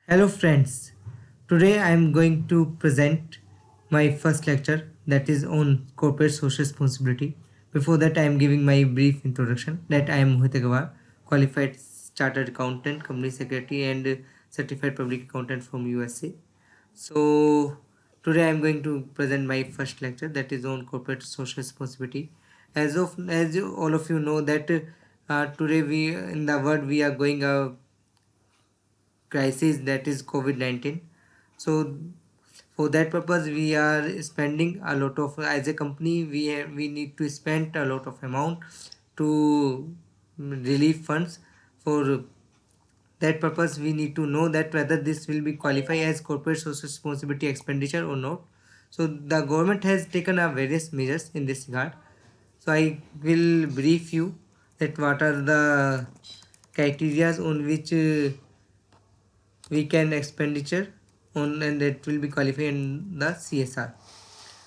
Hello friends, today I am going to present my first lecture that is on corporate social responsibility. Before that I am giving my brief introduction that I am Mohit Agarwal, qualified chartered accountant, company secretary and certified public accountant from USA. So today I am going to present my first lecture that is on corporate social responsibility. All of you know that today we in the world we are going crisis that is COVID-19. So for that purpose we are spending a lot of, as a company we need to spend a lot of amount to relieve funds. For that purpose we need to know that whether this will be qualify as corporate social responsibility expenditure or not. So the government has taken a various measures in this regard. So I will brief you that what are the criteria on which we can expenditure on and that will be qualified in the CSR.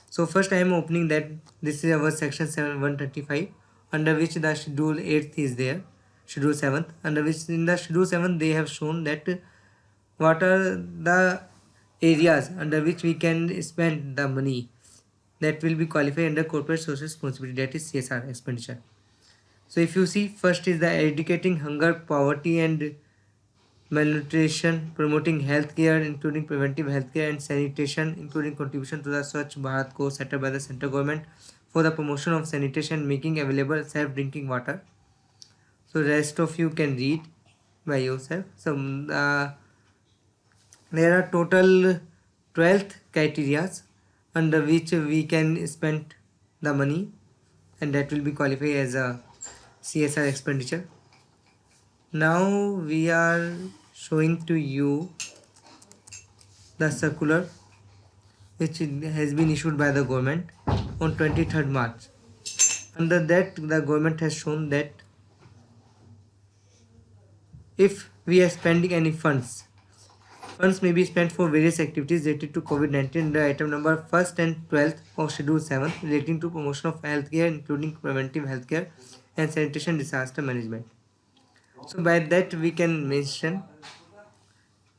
So first I am opening that this is our section 135 under which the schedule 8th is there, schedule 7th, under which in the schedule 7th they have shown that what are the areas under which we can spend the money that will be qualified under corporate social responsibility, that is CSR expenditure. So if you see, first is the eradicating hunger, poverty and malnutrition, promoting healthcare, including preventive healthcare and sanitation, including contribution to the Swachh Bharat course set up by the central government for the promotion of sanitation, making available safe drinking water. So rest of you can read by yourself. So there are total 12th criteria under which we can spend the money and that will be qualified as a CSR expenditure. Now we are showing to you the circular which has been issued by the government on 23rd March. Under that, the government has shown that if we are spending any funds may be spent for various activities related to COVID-19. The item number 1st and 12th of Schedule 7 relating to promotion of healthcare, including preventive healthcare and sanitation disaster management. So by that we can mention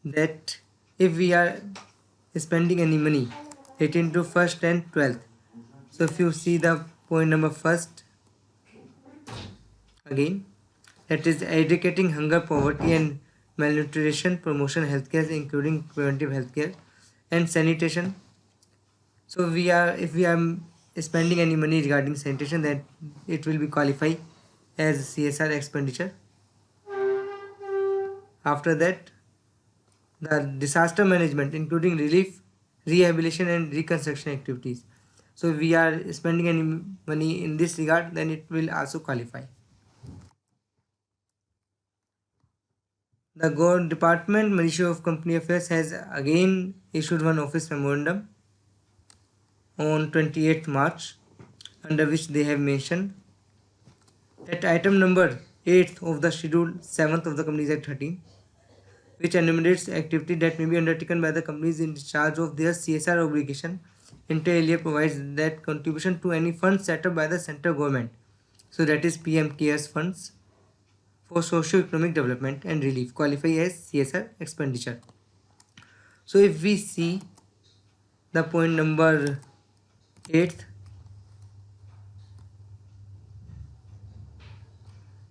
that if we are spending any money relating to 1st and 12th. So if you see the point number 1st again, that is eradicating hunger, poverty and malnutrition, promotion healthcare including preventive healthcare and sanitation. So we are, if we are spending any money regarding sanitation, that it will be qualified as CSR expenditure. After that, the disaster management including relief, rehabilitation and reconstruction activities. So we are spending any money in this regard, then it will also qualify. The Department Ministry of Company Affairs has again issued one office memorandum on 28th March under which they have mentioned that item number 8th of the schedule 7th of the Companies Act 13, which enumerates activity that may be undertaken by the companies in charge of their CSR obligation, inter alia provides that contribution to any fund set up by the central government, so that is PM CARES funds for socio-economic development and relief, qualify as CSR expenditure. So if we see the point number 8th,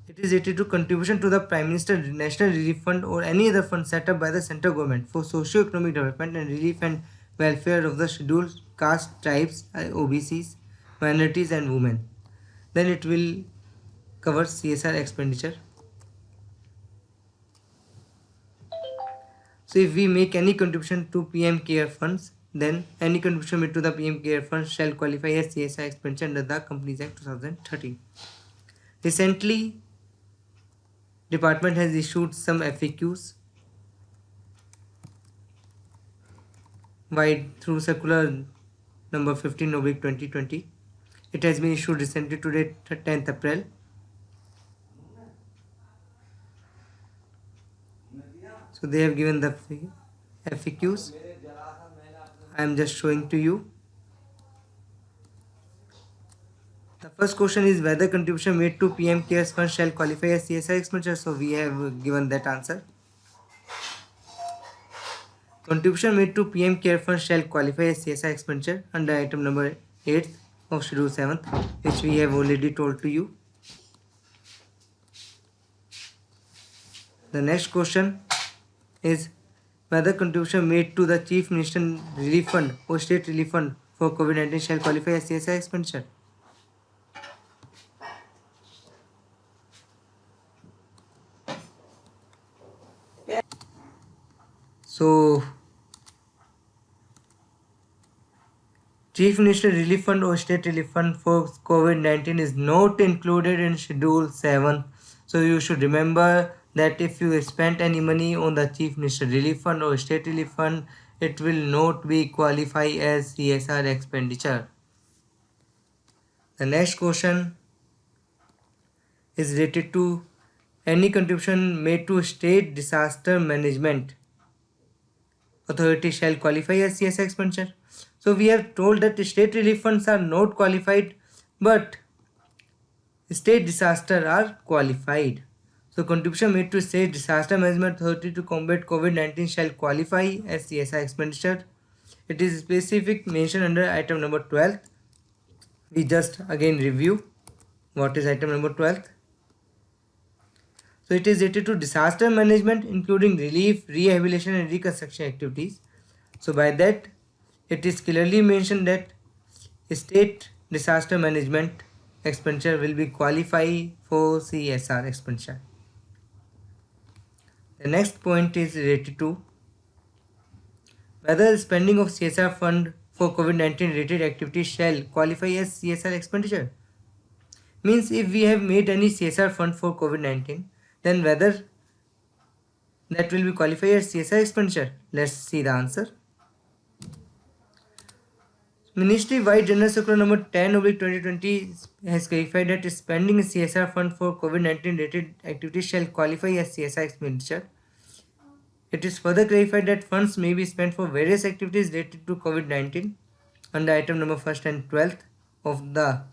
it is related to contribution to the Prime Minister National Relief Fund or any other fund set up by the central government for socio-economic development and relief and welfare of the scheduled caste, tribes, OBCs, minorities and women. Then it will cover CSR expenditure. So if we make any contribution to PM Care funds, then any contribution made to the PM Care fund shall qualify as CSR expenditure under the Companies Act 2013. Recently, department has issued some FAQs wide through circular number 15/2020. It has been issued recently today 10th April. So they have given the FAQs. I am just showing to you. The first question is whether contribution made to PM CARES fund shall qualify as CSR expenditure. So we have given that answer. Contribution made to PM Care Fund shall qualify as CSR expenditure under item number 8 of Schedule 7, which we have already told to you. The next question is whether contribution made to the Chief Minister Relief Fund or State Relief Fund for COVID-19 shall qualify as CSR expenditure. So, Chief Minister Relief Fund or State Relief Fund for COVID-19 is not included in Schedule 7. So you should remember that if you spent any money on the Chief Minister Relief Fund or State Relief Fund, it will not be qualified as CSR expenditure. The next question is related to any contribution made to State Disaster Management Authority shall qualify as CSR expenditure. So we have told that state relief funds are not qualified, but state disaster are qualified. So contribution made to State Disaster Management Authority to combat COVID-19 shall qualify as CSR expenditure. It is specific mention under item number 12. We just again review what is item number 12. So it is related to disaster management including relief, rehabilitation and reconstruction activities. So by that it is clearly mentioned that state disaster management expenditure will be qualified for CSR expenditure. The next point is related to whether spending of CSR fund for COVID-19 related activities shall qualify as CSR expenditure. Means if we have made any CSR fund for COVID-19, then whether that will be qualified as CSR expenditure. Let's see the answer. Ministry-wide General Circular number 10/2020 has clarified that spending CSR fund for COVID-19 related activities shall qualify as CSR expenditure. It is further clarified that funds may be spent for various activities related to COVID-19 under item number 1st and 12th of the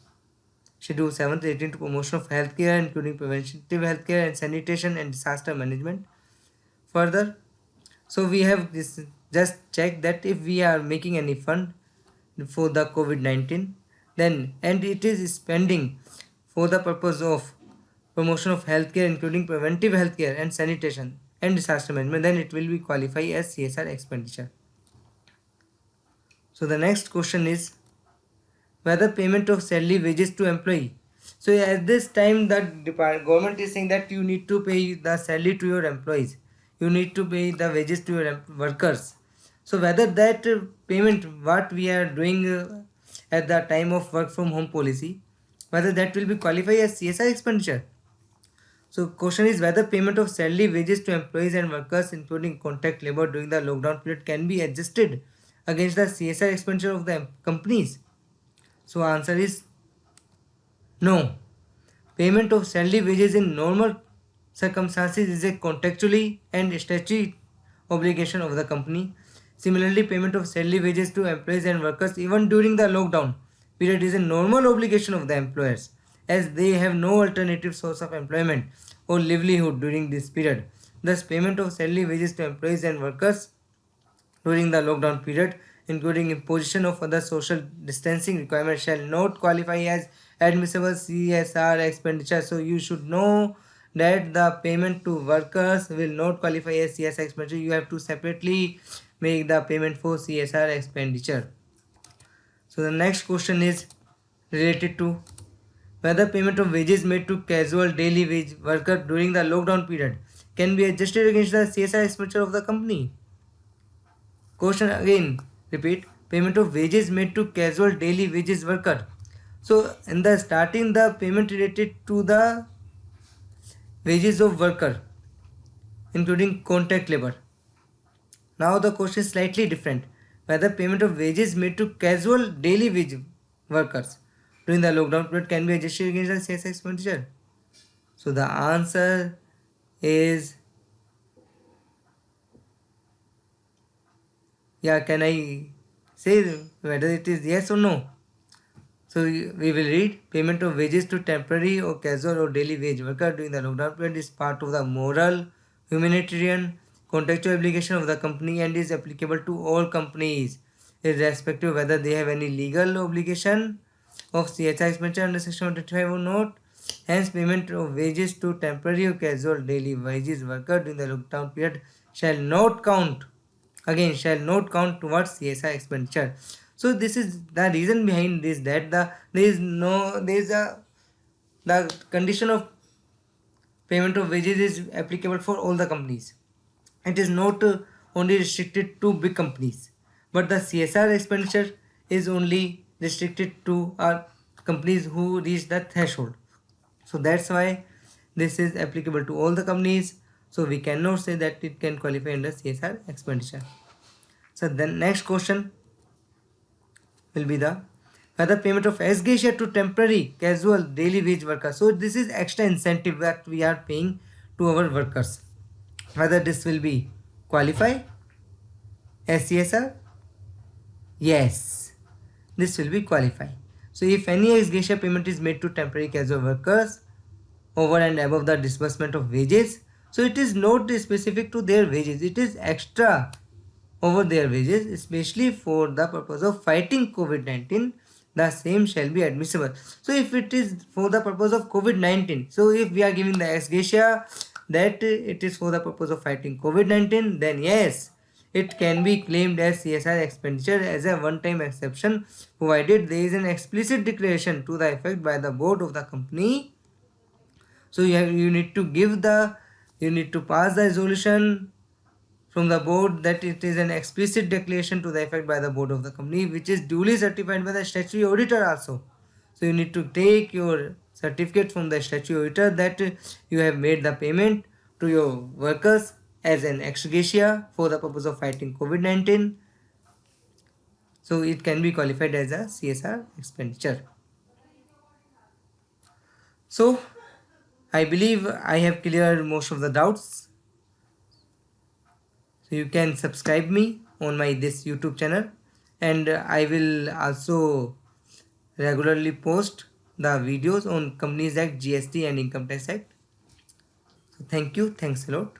Schedule 7 relating to promotion of healthcare including preventive healthcare and sanitation and disaster management. Further, so we have this just checked that if we are making any fund for the COVID-19 then and it is spending for the purpose of promotion of healthcare including preventive healthcare and sanitation and disaster management, then it will be qualified as CSR expenditure. So the next question is whether payment of salary wages to employee. So at this time the government is saying that you need to pay the salary to your employees, you need to pay the wages to your workers. So whether that payment what we are doing at the time of work from home policy, whether that will be qualified as CSR expenditure. So question is whether payment of salary wages to employees and workers including contract labor during the lockdown period can be adjusted against the CSR expenditure of the companies. So answer is no. Payment of salary wages in normal circumstances is a contractually and statutory obligation of the company. Similarly, payment of salary wages to employees and workers even during the lockdown period is a normal obligation of the employers as they have no alternative source of employment or livelihood during this period. Thus, payment of salary wages to employees and workers during the lockdown period, including imposition of other social distancing requirements, shall not qualify as admissible CSR expenditure. So you should know that the payment to workers will not qualify as CSR expenditure. You have to separately make the payment for CSR expenditure. So the next question is related to whether payment of wages made to casual daily wage worker during the lockdown period can be adjusted against the CSR expenditure of the company. Question again, repeat, payment of wages made to casual daily wages worker. So in the starting the payment related to the wages of worker including contract labor. Now the question is slightly different, whether payment of wages made to casual daily wage workers during the lockdown period can be adjusted against the CSR expenditure. So the answer is yeah, can I say whether it is yes or no? So we will read payment of wages to temporary or casual or daily wage worker during the lockdown period is part of the moral, humanitarian, contractual obligation of the company and is applicable to all companies, irrespective whether they have any legal obligation of CSR expenditure under Section 125 or not. Hence, payment of wages to temporary or casual daily wages worker during the lockdown period shall not count. Again, shall not count towards CSR expenditure. So this is the reason behind this, that there is a the condition of payment of wages is applicable for all the companies. It is not only restricted to big companies, but the CSR expenditure is only restricted to companies who reach the threshold. So that's why this is applicable to all the companies. So we cannot say that it can qualify under CSR expenditure. So the next question will be the whether payment of ex-gratia to temporary casual daily wage workers. So this is extra incentive that we are paying to our workers. Whether this will be qualify as CSR? Yes, this will be qualify. So if any ex-gratia payment is made to temporary casual workers over and above the disbursement of wages, so it is not specific to their wages, it is extra over their wages, especially for the purpose of fighting COVID-19, the same shall be admissible. So if it is for the purpose of COVID-19, so if we are giving the ex gratia that it is for the purpose of fighting COVID-19, then yes, it can be claimed as CSR expenditure as a one-time exception, provided there is an explicit declaration to the effect by the board of the company. So you need to pass the resolution from the board that it is an explicit declaration to the effect by the board of the company, which is duly certified by the statutory auditor also. So you need to take your certificate from the statutory auditor that you have made the payment to your workers as an ex gratia for the purpose of fighting COVID-19. So it can be qualified as a CSR expenditure. So I believe I have cleared most of the doubts. So you can subscribe me on my this YouTube channel, and I will also regularly post the videos on Companies Act, GST and Income Tax Act. So thank you. Thanks a lot.